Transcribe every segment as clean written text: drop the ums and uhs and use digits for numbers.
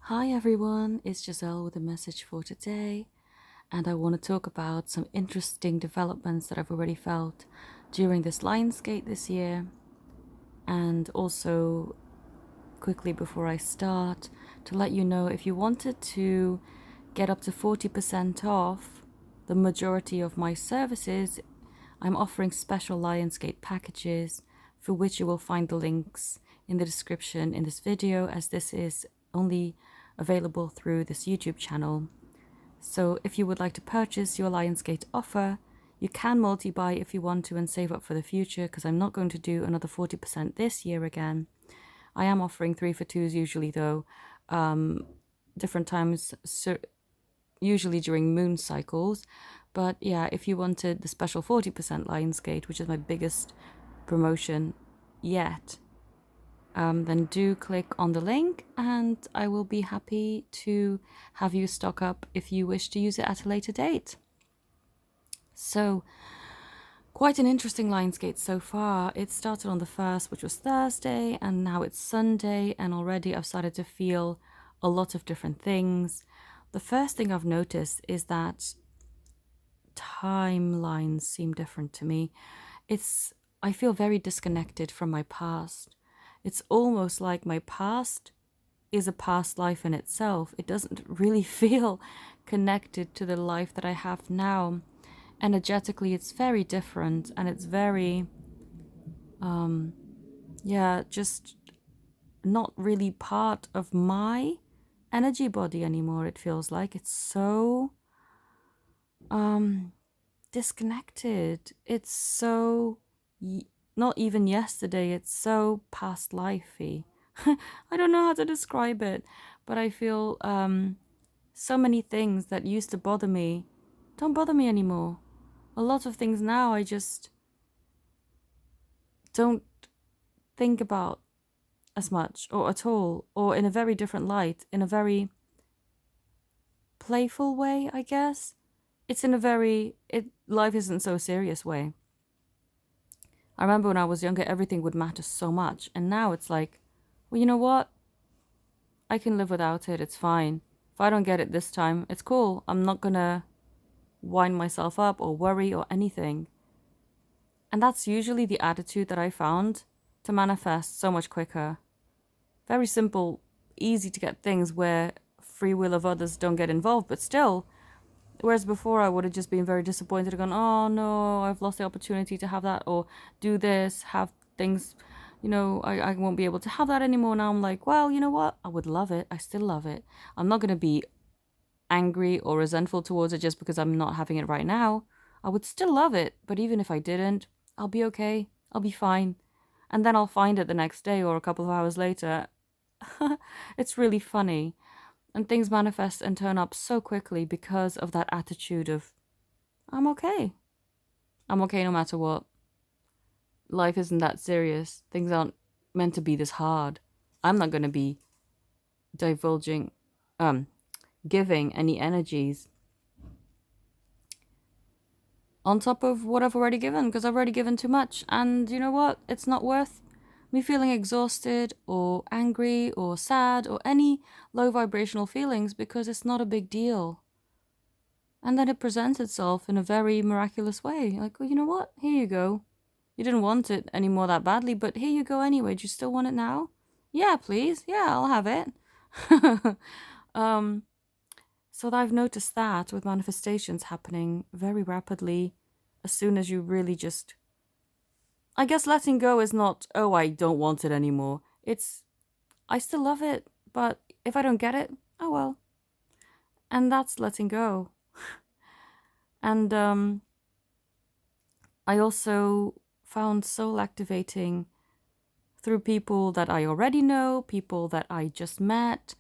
Hi everyone, it's Giselle with a message for today, and I want to talk about some interesting developments that I've already felt during this Lionsgate this year, and also quickly before I start, to let you know if you wanted to get up to 40% off the majority of my services, I'm offering special Lionsgate packages for which you will find the links in the description in this video, as this is only available through this YouTube channel. So if you would like to purchase your Lionsgate offer, you can multi-buy if you want to and save up for the future, because I'm not going to do another 40% this year again. I am offering 3 for 2s usually though, different times, usually during moon cycles. But yeah, if you wanted the special 40% Lionsgate, which is my biggest promotion yet, then do click on the link and I will be happy to have you stock up if you wish to use it at a later date. So, quite an interesting Lionsgate so far. It started on the 1st, which was Thursday, and now it's Sunday, and already I've started to feel a lot of different things. The first thing I've noticed is that timelines seem different to me. I feel very disconnected from my past. It's almost like my past is a past life in itself. It doesn't really feel connected to the life that I have now. Energetically, it's very different, and it's very, just not really part of my energy body anymore. It feels like it's so, disconnected. It's so, not even yesterday, it's so past lifey. I don't know how to describe it, but I feel so many things that used to bother me don't bother me anymore. A lot of things now I just don't think about as much or at all, or in a very different light, in a very playful way, I guess. It's in a very, life isn't so serious way. I remember when I was younger, everything would matter so much, and now it's like, well, you know what? I can live without it, it's fine. If I don't get it this time, it's cool. I'm not gonna wind myself up or worry or anything. And that's usually the attitude that I found to manifest so much quicker. Very simple, easy to get things where free will of others don't get involved, but still, whereas before I would have just been very disappointed and gone, oh no, I've lost the opportunity to have that, or do this, have things, I won't be able to have that anymore. Now I'm like, well, you know what? I would love it. I still love it. I'm not going to be angry or resentful towards it just because I'm not having it right now. I would still love it, but even if I didn't, I'll be okay. I'll be fine. And then I'll find it the next day or a couple of hours later. It's really funny. And things manifest and turn up so quickly because of that attitude of, I'm okay. I'm okay no matter what. Life isn't that serious. Things aren't meant to be this hard. I'm not going to be divulging, giving any energies on top of what I've already given, because I've already given too much. And you know what? It's not worth me feeling exhausted or angry or sad or any low vibrational feelings, because it's not a big deal. And then it presents itself in a very miraculous way. Like, well, you know what? Here you go. You didn't want it anymore that badly, but here you go anyway. Do you still want it now? Yeah, please. Yeah, I'll have it. So I've noticed that with manifestations happening very rapidly as soon as you really just... I guess letting go is not, oh, I don't want it anymore. It's, I still love it, but if I don't get it, oh well. And that's letting go. And I also found soul activating through people that I already know, people that I just met.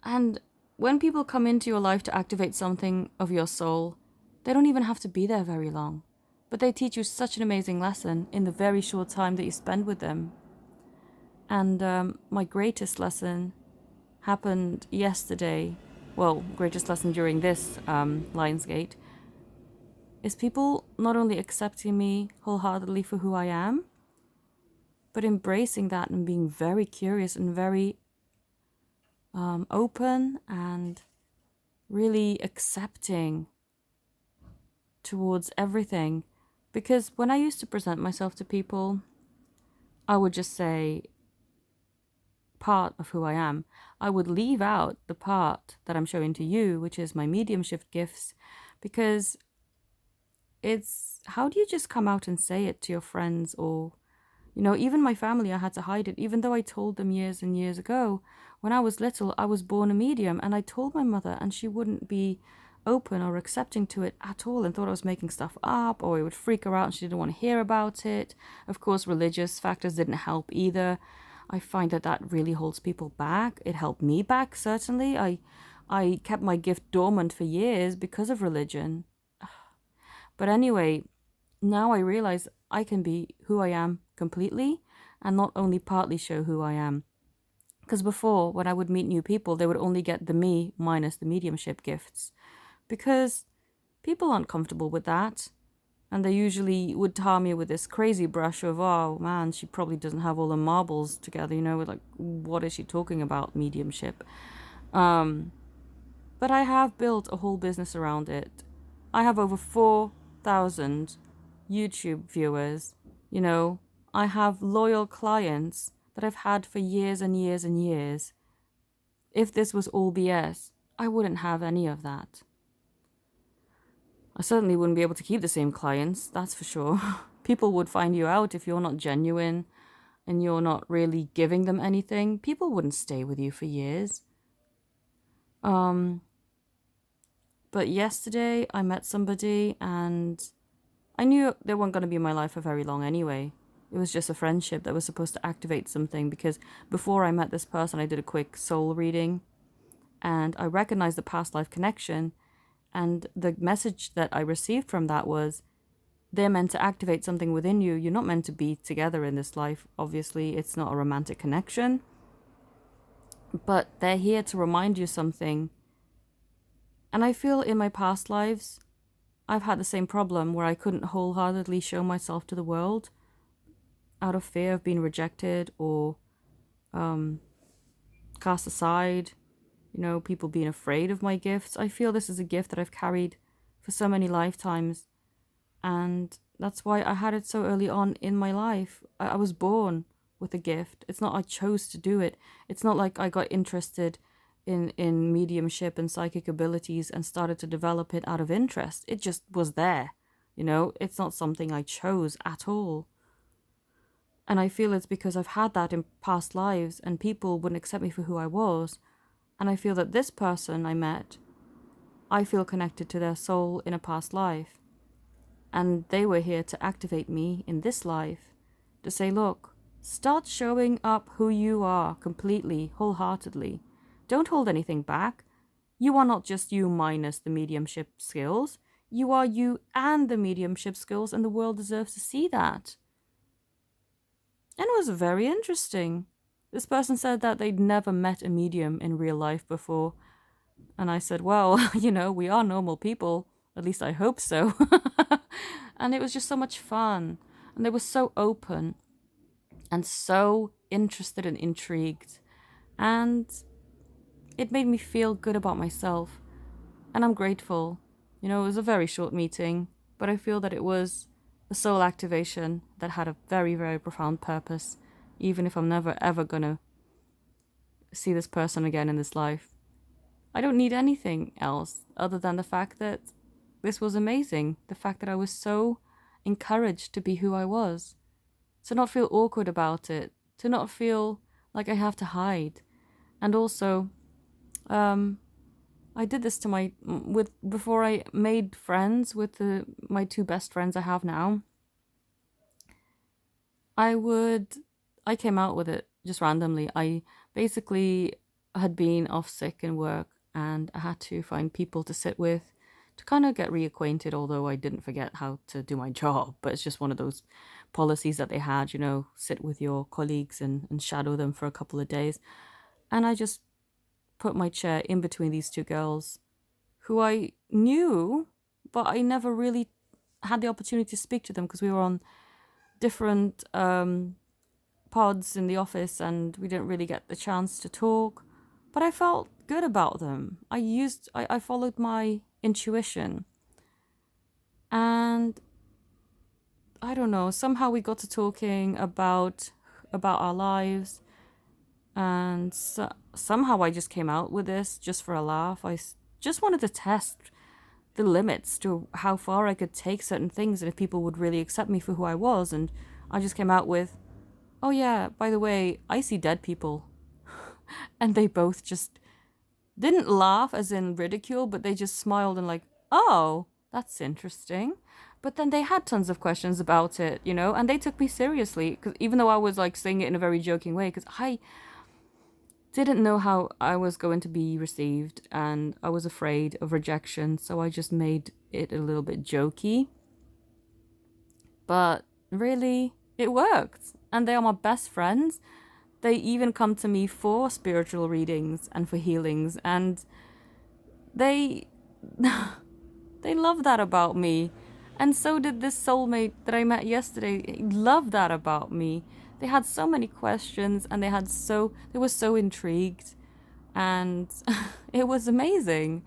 And when people come into your life to activate something of your soul, they don't even have to be there very long, but they teach you such an amazing lesson in the very short time that you spend with them. And my greatest lesson happened yesterday. Well, greatest lesson during this Lionsgate is people not only accepting me wholeheartedly for who I am, but embracing that and being very curious and very open and really accepting towards everything. Because when I used to present myself to people, I would just say part of who I am. I would leave out the part that I'm showing to you, which is my mediumship gifts, because it's how do you just come out and say it to your friends or, even my family, I had to hide it, even though I told them years and years ago. When I was little, I was born a medium, and I told my mother, and she wouldn't be open or accepting to it at all and thought I was making stuff up, or it would freak her out and she didn't want to hear about it. Of course, religious factors didn't help either. I find that that really holds people back. It helped me back, certainly. I kept my gift dormant for years because of religion. But anyway, now I realize I can be who I am completely and not only partly show who I am. Because before, when I would meet new people, they would only get the me minus the mediumship gifts. Because people aren't comfortable with that. And they usually would tar me with this crazy brush of, oh man, she probably doesn't have all the marbles together, like, what is she talking about, mediumship? But I have built a whole business around it. I have over 4,000 YouTube viewers. I have loyal clients that I've had for years and years and years. If this was all BS, I wouldn't have any of that. I certainly wouldn't be able to keep the same clients, that's for sure. People would find you out if you're not genuine and you're not really giving them anything. People wouldn't stay with you for years. But yesterday I met somebody and I knew they weren't going to be in my life for very long anyway. It was just a friendship that was supposed to activate something, because before I met this person, I did a quick soul reading and I recognized the past life connection. And the message that I received from that was, they're meant to activate something within you. You're not meant to be together in this life. Obviously, it's not a romantic connection. But they're here to remind you something. And I feel in my past lives, I've had the same problem where I couldn't wholeheartedly show myself to the world out of fear of being rejected or cast aside. People being afraid of my gifts. I feel this is a gift that I've carried for so many lifetimes. And that's why I had it so early on in my life. I was born with a gift. It's not I chose to do it. It's not like I got interested in mediumship and psychic abilities and started to develop it out of interest. It just was there. It's not something I chose at all. And I feel it's because I've had that in past lives and people wouldn't accept me for who I was. And I feel that this person I met, I feel connected to their soul in a past life. And they were here to activate me in this life, to say, look, start showing up who you are completely, wholeheartedly. Don't hold anything back. You are not just you minus the mediumship skills. You are you and the mediumship skills, and the world deserves to see that. And it was very interesting. This person said that they'd never met a medium in real life before. And I said, well, we are normal people. At least I hope so. And it was just so much fun. And they were so open and so interested and intrigued. And it made me feel good about myself. And I'm grateful. It was a very short meeting, but I feel that it was a soul activation that had a very, very profound purpose, even if I'm never, ever going to see this person again in this life. I don't need anything else other than the fact that this was amazing. The fact that I was so encouraged to be who I was. To not feel awkward about it. To not feel like I have to hide. And also, I did this to before I made friends with my two best friends I have now. I came out with it just randomly. I basically had been off sick in work and I had to find people to sit with to kind of get reacquainted, although I didn't forget how to do my job. But it's just one of those policies that they had, sit with your colleagues and shadow them for a couple of days. And I just put my chair in between these two girls who I knew, but I never really had the opportunity to speak to them because we were on different pods in the office and we didn't really get the chance to talk. but I felt good about them. I followed my intuition. And I don't know, somehow we got to talking about our lives, and somehow I just came out with this just for a laugh. Just wanted to test the limits to how far I could take certain things and if people would really accept me for who I was. And I just came out with, oh yeah, by the way, I see dead people. And they both just didn't laugh as in ridicule, but they just smiled and like, oh, that's interesting. But then they had tons of questions about it, and they took me seriously, because even though I was like saying it in a very joking way, because I didn't know how I was going to be received and I was afraid of rejection, so I just made it a little bit jokey. But really, it worked. And they are my best friends. They even come to me for spiritual readings and for healings, and they they love that about me. And so did this soulmate that I met yesterday. He loved that about me. They had so many questions and they were so intrigued, and it was amazing.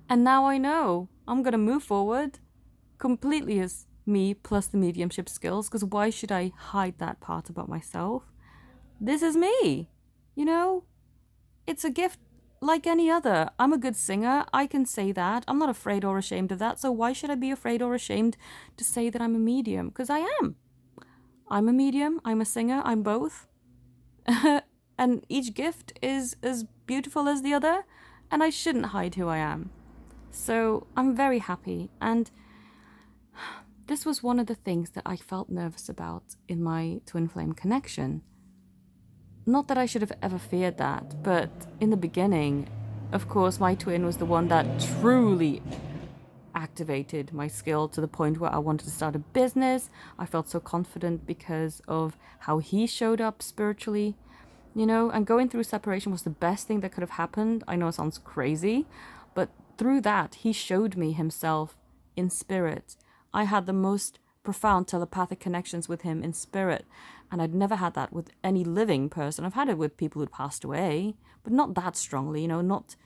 And now I know I'm going to move forward completely as me plus the mediumship skills, because why should I hide that part about myself? This is me. It's a gift like any other. I'm a good singer. I can say that. I'm not afraid or ashamed of that. So why should I be afraid or ashamed to say that I'm a medium? Because I am. I'm a medium. I'm a singer. I'm both. And each gift is as beautiful as the other. And I shouldn't hide who I am. So I'm very happy. And this was one of the things that I felt nervous about in my twin flame connection. Not that I should have ever feared that, but in the beginning, of course, my twin was the one that truly activated my skill to the point where I wanted to start a business. I felt so confident because of how he showed up spiritually, and going through separation was the best thing that could have happened. I know it sounds crazy, but through that, he showed me himself in spirit. I had the most profound telepathic connections with him in spirit, and I'd never had that with any living person. I've had it with people who'd passed away, but not that strongly, not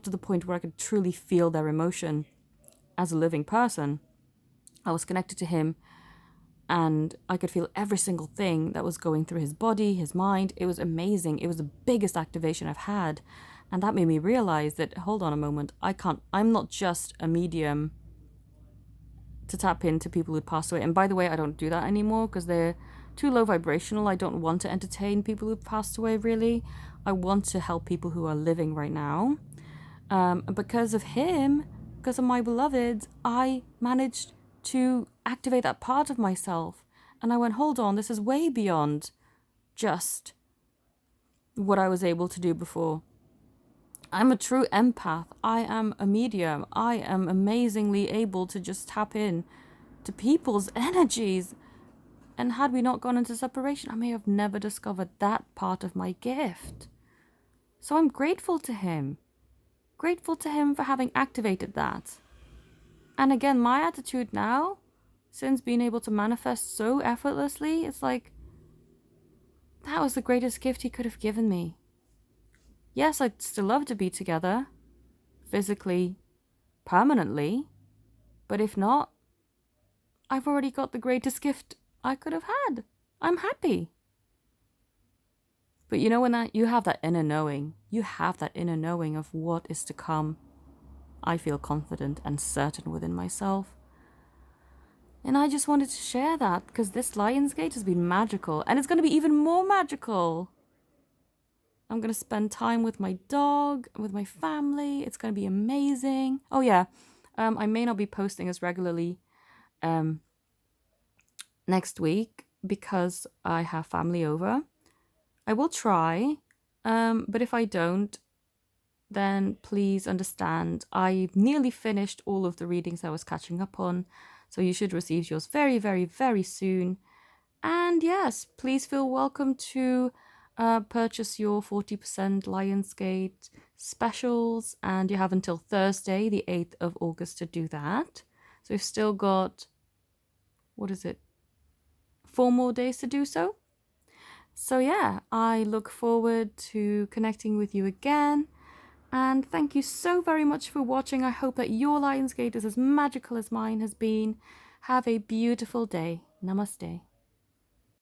to the point where I could truly feel their emotion as a living person. I was connected to him, and I could feel every single thing that was going through his body, his mind. It was amazing. It was the biggest activation I've had, and that made me realize that, hold on a moment, I'm not just a medium to tap into people who'd passed away. And by the way, I don't do that anymore because they're too low vibrational. I don't want to entertain people who've passed away, really. I want to help people who are living right now. And because of him, because of my beloved, I managed to activate that part of myself. And I went, hold on, this is way beyond just what I was able to do before. I'm a true empath. I am a medium. I am amazingly able to just tap in to people's energies. And had we not gone into separation, I may have never discovered that part of my gift. So I'm grateful to him. Grateful to him for having activated that. And again, my attitude now, since being able to manifest so effortlessly, it's like, that was the greatest gift he could have given me. Yes, I'd still love to be together, physically, permanently, but if not, I've already got the greatest gift I could have had. I'm happy. But when you have that inner knowing, of what is to come. I feel confident and certain within myself. And I just wanted to share that because this Lionsgate has been magical, and it's going to be even more magical. I'm going to spend time with my dog, with my family. It's going to be amazing. Oh, yeah. I may not be posting as regularly next week because I have family over. I will try, but if I don't, then please understand. I've nearly finished all of the readings I was catching up on, so you should receive yours very, very, very soon. And yes, please feel welcome to purchase your 40% Lionsgate specials, and you have until Thursday, the 8th of August to do that. So we've still got, 4 more days to do so. So yeah, I look forward to connecting with you again. And thank you so very much for watching. I hope that your Lionsgate is as magical as mine has been. Have a beautiful day. Namaste.